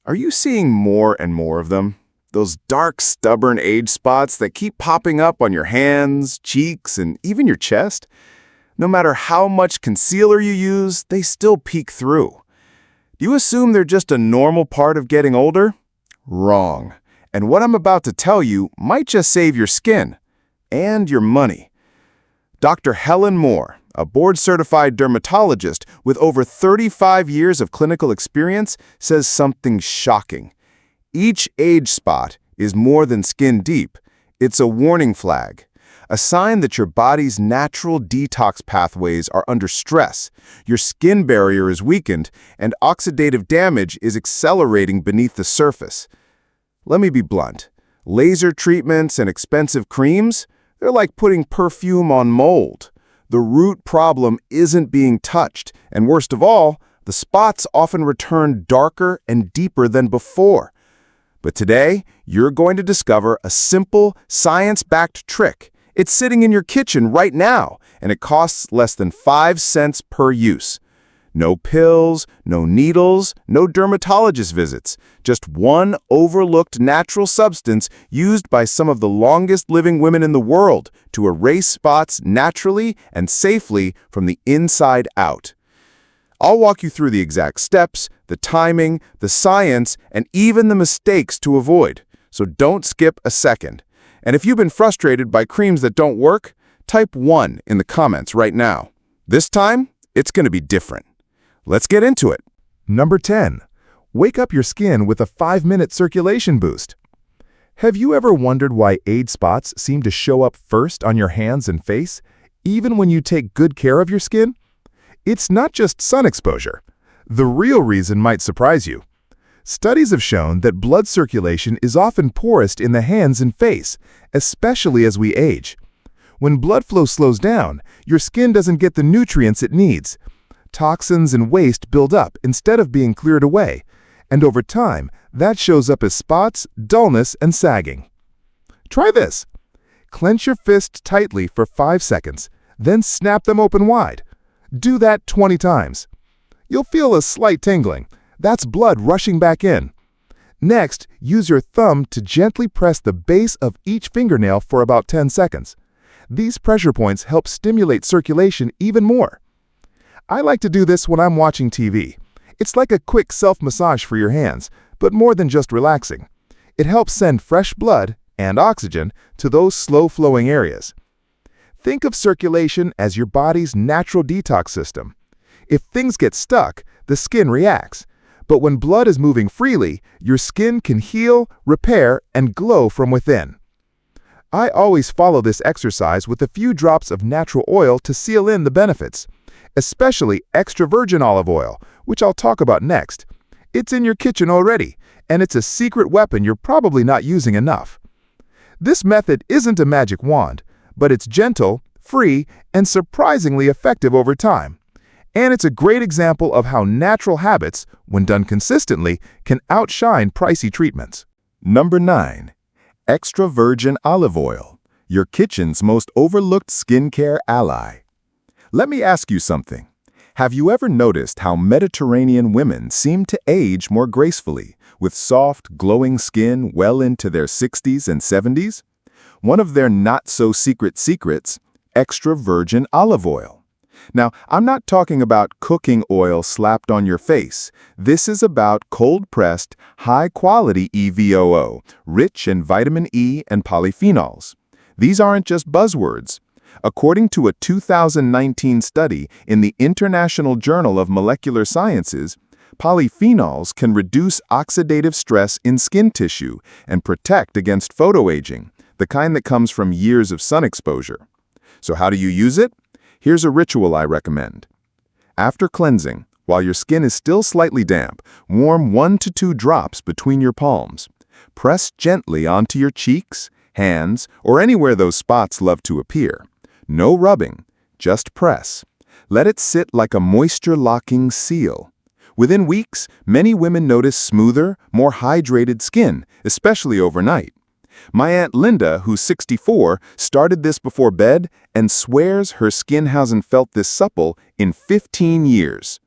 Are you seeing more and more of them? Those dark, stubborn age spots that keep popping up on your hands, cheeks, and even your chest? No matter how much concealer you use, they still peek through. Do you assume they're just a normal part of getting older? Wrong. And what I'm about to tell you might just save your skin and your money. Dr. Helen Moore, a board-certified dermatologist with over 35 years of clinical experience, says something shocking. Each age spot is more than skin deep. It's a warning flag, a sign that your body's natural detox pathways are under stress, your skin barrier is weakened, and oxidative damage is accelerating beneath the surface. Let me be blunt. Laser treatments and expensive creams, they're like putting perfume on mold. The root problem isn't being touched, and worst of all, the spots often return darker and deeper than before. But today, you're going to discover a simple, science-backed trick. It's sitting in your kitchen right now, and it costs less than 5 cents per use. No pills, no needles, no dermatologist visits. Just one overlooked natural substance used by some of the longest-living women in the world to erase spots naturally and safely from the inside out. I'll walk you through the exact steps, the timing, the science, and even the mistakes to avoid, so don't skip a second. And if you've been frustrated by creams that don't work, type 1 in the comments right now. This time, it's going to be different. Let's get into it. Number 10. Wake up your skin with a 5-minute circulation boost. Have you ever wondered why age spots seem to show up first on your hands and face, even when you take good care of your skin? It's not just sun exposure. The real reason might surprise you. Studies have shown that blood circulation is often poorest in the hands and face, especially as we age. When blood flow slows down, your skin doesn't get the nutrients it needs. Toxins and waste build up instead of being cleared away, and over time, that shows up as spots, dullness, and sagging. Try this. Clench your fist tightly for 5 seconds, then snap them open wide. Do that 20 times. You'll feel a slight tingling. That's blood rushing back in. Next, use your thumb to gently press the base of each fingernail for about 10 seconds. These pressure points help stimulate circulation even more. I like to do this when I'm watching TV. It's like a quick self-massage for your hands, but more than just relaxing. It helps send fresh blood and oxygen to those slow-flowing areas. Think of circulation as your body's natural detox system. If things get stuck, the skin reacts. But when blood is moving freely, your skin can heal, repair, and glow from within. I always follow this exercise with a few drops of natural oil to seal in the benefits, especially extra virgin olive oil, which I'll talk about next. It's in your kitchen already, and it's a secret weapon you're probably not using enough. This method isn't a magic wand, but it's gentle, free, and surprisingly effective over time. And it's a great example of how natural habits, when done consistently, can outshine pricey treatments. Number 9. Extra virgin olive oil, your kitchen's most overlooked skincare ally. Let me ask you something. Have you ever noticed how Mediterranean women seem to age more gracefully, with soft, glowing skin well into their 60s and 70s? One of their not-so-secret secrets, extra virgin olive oil. Now, I'm not talking about cooking oil slapped on your face. This is about cold-pressed, high-quality EVOO, rich in vitamin E and polyphenols. These aren't just buzzwords. According to a 2019 study in the International Journal of Molecular Sciences, polyphenols can reduce oxidative stress in skin tissue and protect against photoaging, the kind that comes from years of sun exposure. So how do you use it? Here's a ritual I recommend. After cleansing, while your skin is still slightly damp, warm 1 to 2 drops between your palms. Press gently onto your cheeks, hands, or anywhere those spots love to appear. No rubbing, just press. Let it sit like a moisture-locking seal. Within weeks, many women notice smoother, more hydrated skin, especially overnight. My Aunt Linda, who's 64, started this before bed and swears her skin hasn't felt this supple in 15 years.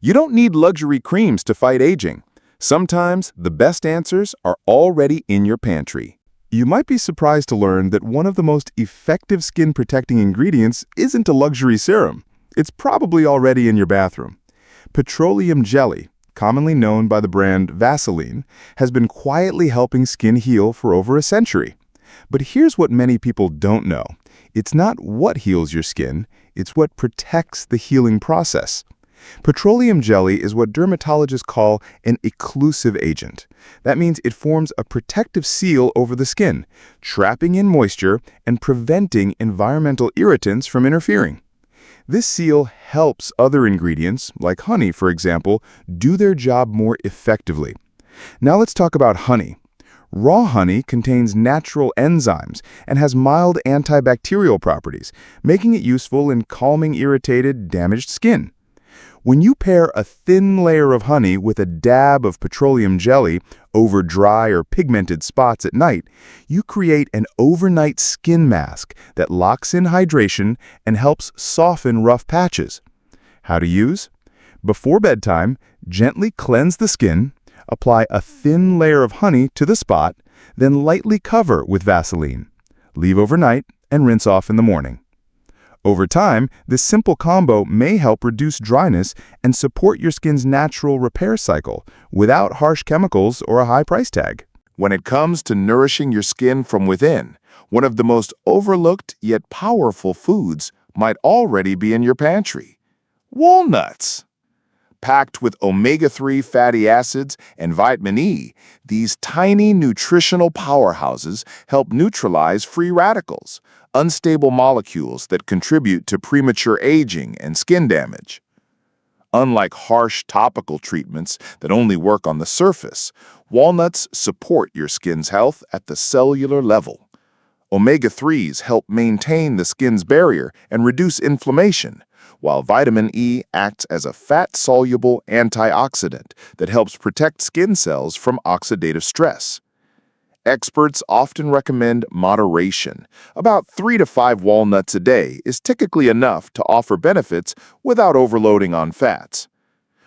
You don't need luxury creams to fight aging. Sometimes the best answers are already in your pantry. You might be surprised to learn that one of the most effective skin-protecting ingredients isn't a luxury serum. It's probably already in your bathroom. Petroleum jelly, commonly known by the brand Vaseline, has been quietly helping skin heal for over a century. But here's what many people don't know. It's not what heals your skin, it's what protects the healing process. Petroleum jelly is what dermatologists call an occlusive agent. That means it forms a protective seal over the skin, trapping in moisture and preventing environmental irritants from interfering. This seal helps other ingredients, like honey, for example, do their job more effectively. Now let's talk about honey. Raw honey contains natural enzymes and has mild antibacterial properties, making it useful in calming irritated, damaged skin. When you pair a thin layer of honey with a dab of petroleum jelly over dry or pigmented spots at night, you create an overnight skin mask that locks in hydration and helps soften rough patches. How to use? Before bedtime, gently cleanse the skin, apply a thin layer of honey to the spot, then lightly cover with Vaseline. Leave overnight and rinse off in the morning. Over time, this simple combo may help reduce dryness and support your skin's natural repair cycle without harsh chemicals or a high price tag. When it comes to nourishing your skin from within, one of the most overlooked yet powerful foods might already be in your pantry: walnuts. Packed with omega-3 fatty acids and vitamin E, these tiny nutritional powerhouses help neutralize free radicals, unstable molecules that contribute to premature aging and skin damage. Unlike harsh topical treatments that only work on the surface, walnuts support your skin's health at the cellular level. Omega-3s help maintain the skin's barrier and reduce inflammation, while vitamin E acts as a fat-soluble antioxidant that helps protect skin cells from oxidative stress. Experts often recommend moderation. About 3 to 5 walnuts a day is typically enough to offer benefits without overloading on fats.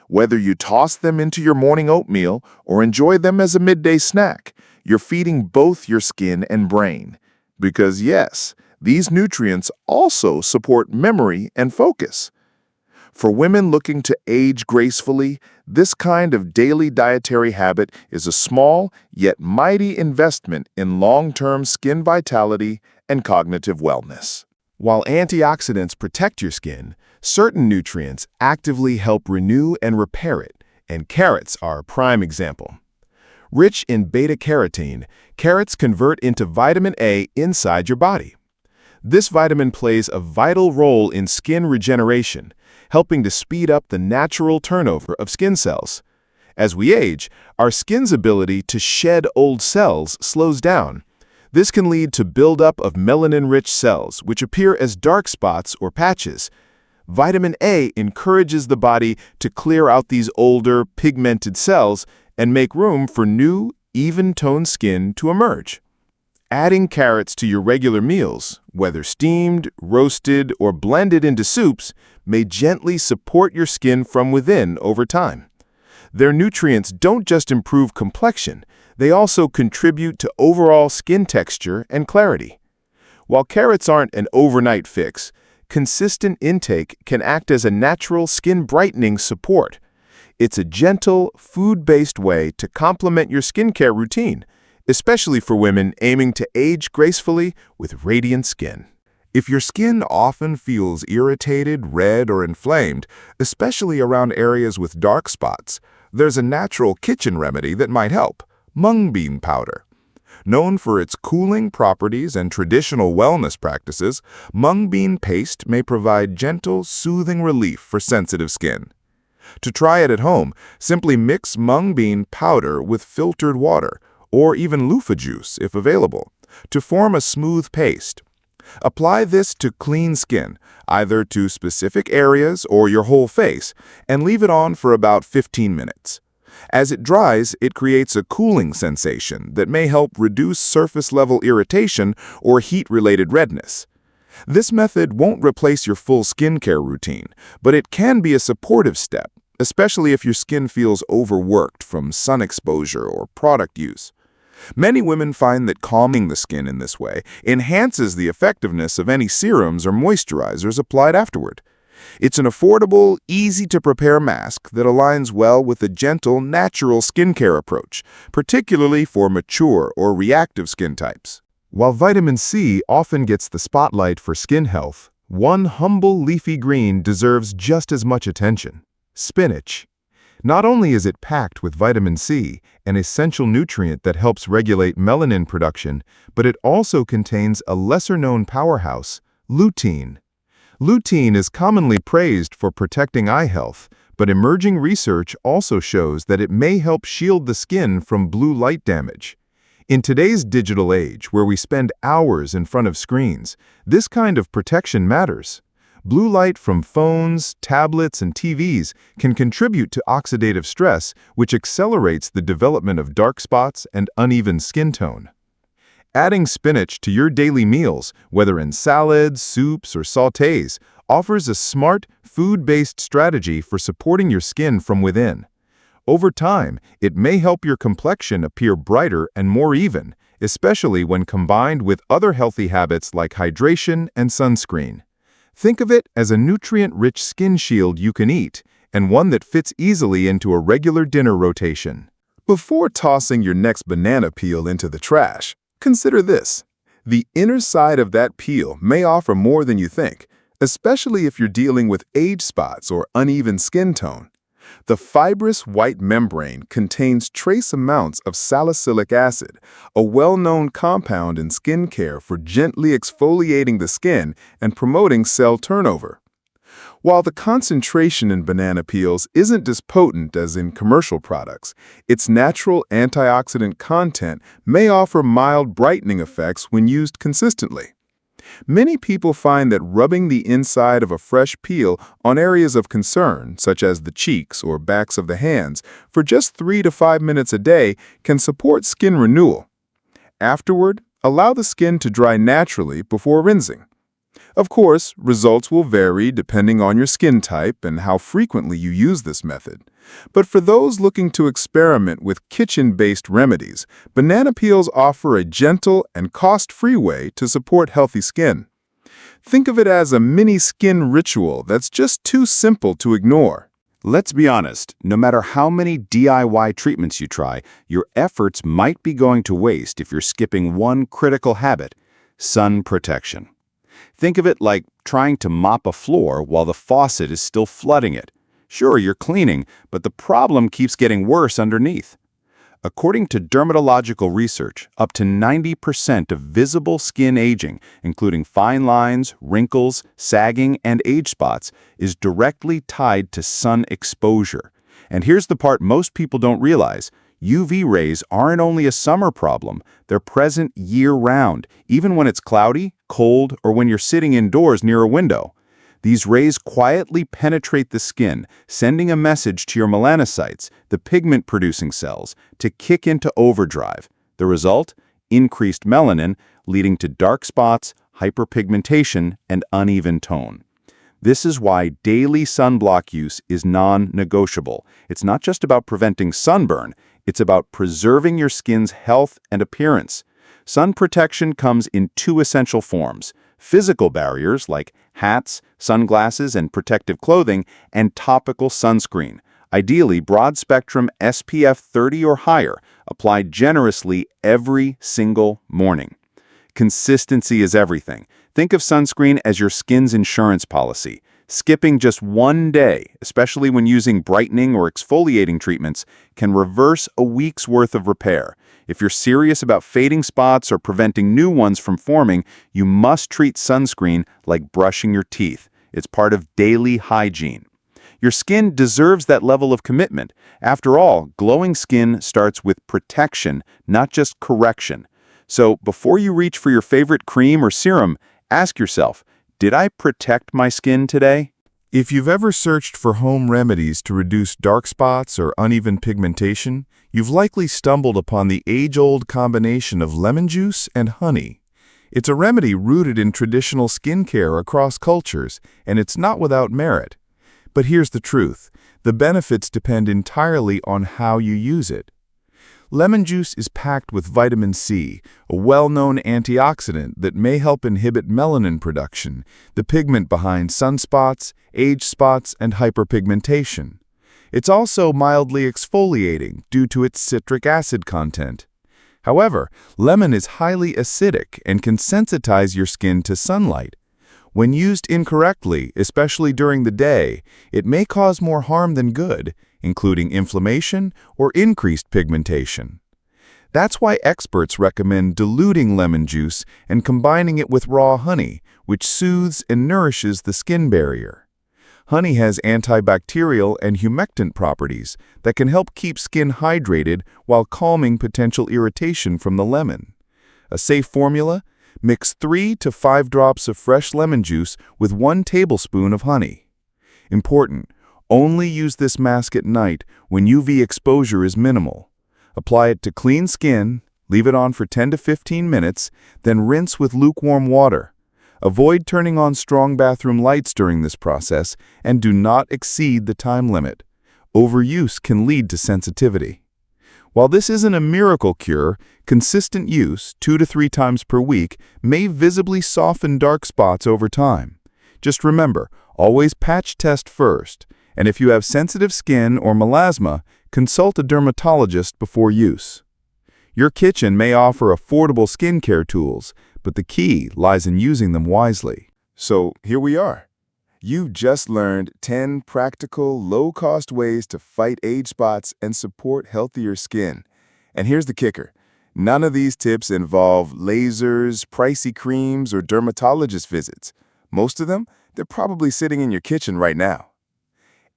Whether you toss them into your morning oatmeal or enjoy them as a midday snack, you're feeding both your skin and brain. Because yes, these nutrients also support memory and focus. For women looking to age gracefully, this kind of daily dietary habit is a small yet mighty investment in long-term skin vitality and cognitive wellness. While antioxidants protect your skin, certain nutrients actively help renew and repair it, and carrots are a prime example. Rich in beta-carotene, carrots convert into vitamin A inside your body. This vitamin plays a vital role in skin regeneration, helping to speed up the natural turnover of skin cells. As we age, our skin's ability to shed old cells slows down. This can lead to buildup of melanin-rich cells, which appear as dark spots or patches. Vitamin A encourages the body to clear out these older, pigmented cells and make room for new, even-toned skin to emerge. Adding carrots to your regular meals, whether steamed, roasted, or blended into soups, may gently support your skin from within over time. Their nutrients don't just improve complexion, they also contribute to overall skin texture and clarity. While carrots aren't an overnight fix, consistent intake can act as a natural skin brightening support. It's a gentle, food-based way to complement your skincare routine, especially for women aiming to age gracefully with radiant skin. If your skin often feels irritated, red, or inflamed, especially around areas with dark spots, there's a natural kitchen remedy that might help: mung bean powder. Known for its cooling properties and traditional wellness practices, mung bean paste may provide gentle, soothing relief for sensitive skin. To try it at home, simply mix mung bean powder with filtered water, or even loofah juice if available, to form a smooth paste. Apply this to clean skin, either to specific areas or your whole face, and leave it on for about 15 minutes. As it dries, it creates a cooling sensation that may help reduce surface-level irritation or heat-related redness. This method won't replace your full skincare routine, but it can be a supportive step, especially if your skin feels overworked from sun exposure or product use. Many women find that calming the skin in this way enhances the effectiveness of any serums or moisturizers applied afterward. It's an affordable, easy-to-prepare mask that aligns well with a gentle, natural skincare approach, particularly for mature or reactive skin types. While vitamin C often gets the spotlight for skin health, one humble leafy green deserves just as much attention: spinach. Not only is it packed with vitamin C, an essential nutrient that helps regulate melanin production, but it also contains a lesser-known powerhouse, lutein. Lutein is commonly praised for protecting eye health, but emerging research also shows that it may help shield the skin from blue light damage. In today's digital age, where we spend hours in front of screens, this kind of protection matters. Blue light from phones, tablets, and TVs can contribute to oxidative stress, which accelerates the development of dark spots and uneven skin tone. Adding spinach to your daily meals, whether in salads, soups, or sautés, offers a smart, food-based strategy for supporting your skin from within. Over time, it may help your complexion appear brighter and more even, especially when combined with other healthy habits like hydration and sunscreen. Think of it as a nutrient-rich skin shield you can eat, and one that fits easily into a regular dinner rotation. Before tossing your next banana peel into the trash, consider this. The inner side of that peel may offer more than you think, especially if you're dealing with age spots or uneven skin tone. The fibrous white membrane contains trace amounts of salicylic acid, a well-known compound in skincare for gently exfoliating the skin and promoting cell turnover. While the concentration in banana peels isn't as potent as in commercial products, its natural antioxidant content may offer mild brightening effects when used consistently. Many people find that rubbing the inside of a fresh peel on areas of concern, such as the cheeks or backs of the hands, for just 3 to 5 minutes a day can support skin renewal. Afterward, allow the skin to dry naturally before rinsing. Of course, results will vary depending on your skin type and how frequently you use this method. But for those looking to experiment with kitchen-based remedies, banana peels offer a gentle and cost-free way to support healthy skin. Think of it as a mini skin ritual that's just too simple to ignore. Let's be honest, no matter how many DIY treatments you try, your efforts might be going to waste if you're skipping one critical habit: sun protection. Think of it like trying to mop a floor while the faucet is still flooding it. Sure, you're cleaning, but the problem keeps getting worse underneath. According to dermatological research, up to 90% of visible skin aging, including fine lines, wrinkles, sagging, and age spots, is directly tied to sun exposure. And here's the part most people don't realize. UV rays aren't only a summer problem, they're present year-round, even when it's cloudy, cold, or when you're sitting indoors near a window. These rays quietly penetrate the skin, sending a message to your melanocytes, the pigment-producing cells, to kick into overdrive. The result? Increased melanin, leading to dark spots, hyperpigmentation, and uneven tone. This is why daily sunblock use is non-negotiable. It's not just about preventing sunburn, it's about preserving your skin's health and appearance. Sun protection comes in 2 essential forms: physical barriers like hats, sunglasses, and protective clothing, and topical sunscreen, ideally broad-spectrum SPF 30 or higher, applied generously every single morning. Consistency is everything. Think of sunscreen as your skin's insurance policy. Skipping just one day, especially when using brightening or exfoliating treatments, can reverse a week's worth of repair. If you're serious about fading spots or preventing new ones from forming, you must treat sunscreen like brushing your teeth. It's part of daily hygiene. Your skin deserves that level of commitment. After all, glowing skin starts with protection, not just correction. So before you reach for your favorite cream or serum, ask yourself, did I protect my skin today? If you've ever searched for home remedies to reduce dark spots or uneven pigmentation, you've likely stumbled upon the age-old combination of lemon juice and honey. It's a remedy rooted in traditional skincare across cultures, and it's not without merit. But here's the truth. The benefits depend entirely on how you use it. Lemon juice is packed with vitamin C, a well-known antioxidant that may help inhibit melanin production, the pigment behind sunspots, age spots, and hyperpigmentation. It's also mildly exfoliating due to its citric acid content. However, lemon is highly acidic and can sensitize your skin to sunlight. When used incorrectly, especially during the day, it may cause more harm than good, including inflammation or increased pigmentation. That's why experts recommend diluting lemon juice and combining it with raw honey, which soothes and nourishes the skin barrier. Honey has antibacterial and humectant properties that can help keep skin hydrated while calming potential irritation from the lemon. A safe formula? Mix 3 to 5 drops of fresh lemon juice with 1 tablespoon of honey. Important: only use this mask at night when UV exposure is minimal. Apply it to clean skin, leave it on for 10 to 15 minutes, then rinse with lukewarm water. Avoid turning on strong bathroom lights during this process and do not exceed the time limit. Overuse can lead to sensitivity. While this isn't a miracle cure, consistent use, 2 to 3 times per week, may visibly soften dark spots over time. Just remember, always patch test first, and if you have sensitive skin or melasma, consult a dermatologist before use. Your kitchen may offer affordable skincare tools, but the key lies in using them wisely. So here we are. You've just learned 10 practical, low-cost ways to fight age spots and support healthier skin. And here's the kicker. None of these tips involve lasers, pricey creams, or dermatologist visits. Most of them, they're probably sitting in your kitchen right now.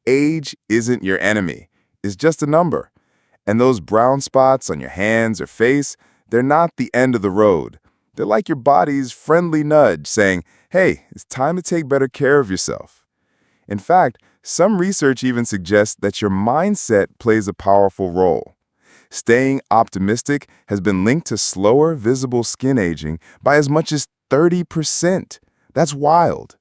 Age isn't your enemy. It's just a number. And those brown spots on your hands or face, they're not the end of the road. They're like your body's friendly nudge saying, hey, it's time to take better care of yourself. In fact, some research even suggests that your mindset plays a powerful role. Staying optimistic has been linked to slower visible skin aging by as much as 30%. That's wild.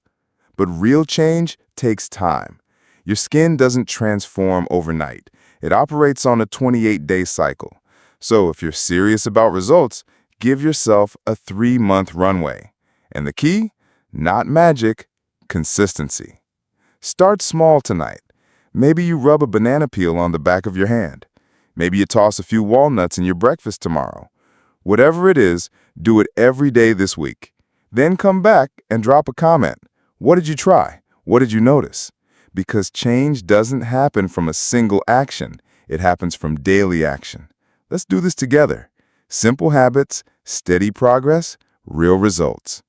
But real change takes time. Your skin doesn't transform overnight. It operates on a 28-day cycle. So if you're serious about results, give yourself a 3-month runway. And the key? Not magic, consistency. Start small tonight. Maybe you rub a banana peel on the back of your hand. Maybe you toss a few walnuts in your breakfast tomorrow. Whatever it is, do it every day this week. Then come back and drop a comment. What did you try? What did you notice? Because change doesn't happen from a single action. It happens from daily action. Let's do this together. Simple habits, steady progress, real results.